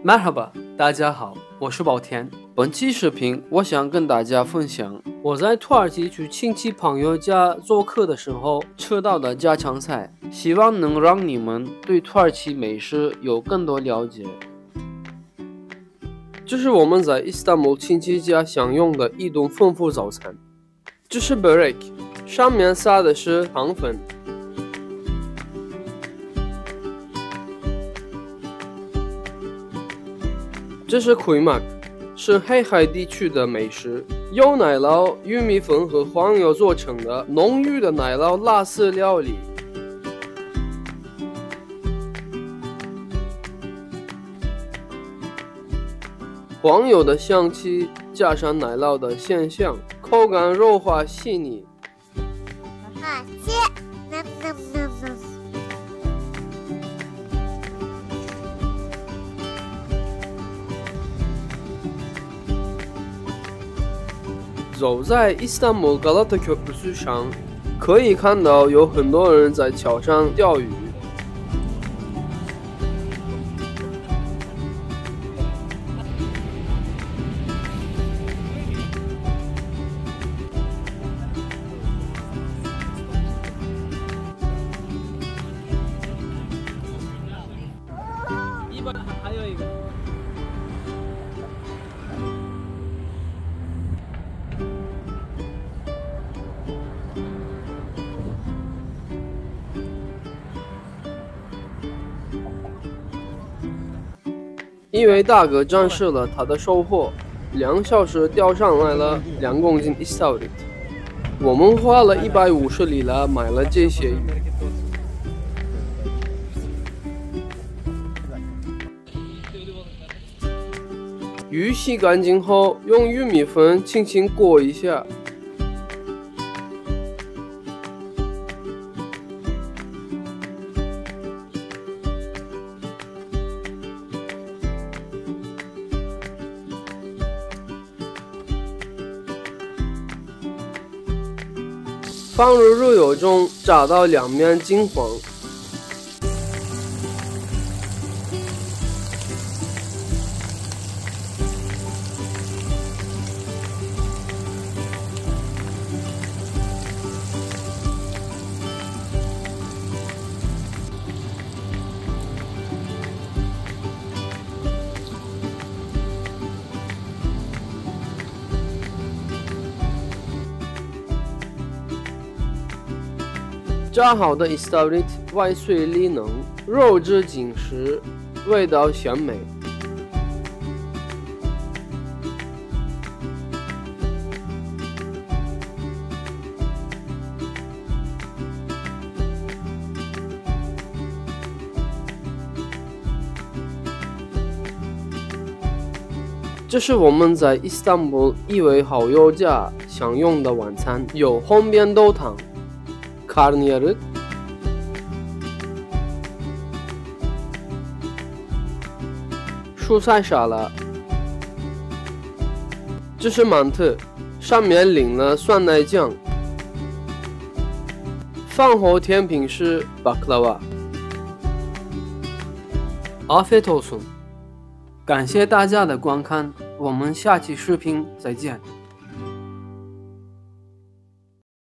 Merhaba，大家好，我是宝田。本期视频，我想跟大家分享我在土耳其去亲戚朋友家做客的时候吃到的家常菜，希望能让你们对土耳其美食有更多了解。这是我们在伊斯坦布尔亲戚家享用的一顿丰富早餐。这是 börek， 上面撒的是糖粉。这是 kuymak， 是黑海地区的美食，由奶酪、玉米粉和黄油做成的浓郁的奶酪拉丝料理。黄油的香气加上奶酪的鲜香，口感柔滑细腻。走在伊斯坦布尔Galata Köprüsü上，可以看到有很多人在桥上钓鱼。还有一个。一位大哥展示了他的收获，2小时钓上来了2公斤istavrit。我们花了150里拉买了这些鱼。鱼洗干净后，用玉米粉轻轻裹一下。放入热油中，炸到两面金黄。炸好的 istavrit 外脆里嫩，肉质紧实，味道鲜美。这是我们在伊斯坦布尔一位好友家享用的晚餐，有红扁豆汤、karnıyarık、蔬菜沙拉。这是馒头，上面淋了酸奶酱。饭后甜品是 baklava。Afiyet olsun。感谢大家的观看，我们下期视频再见。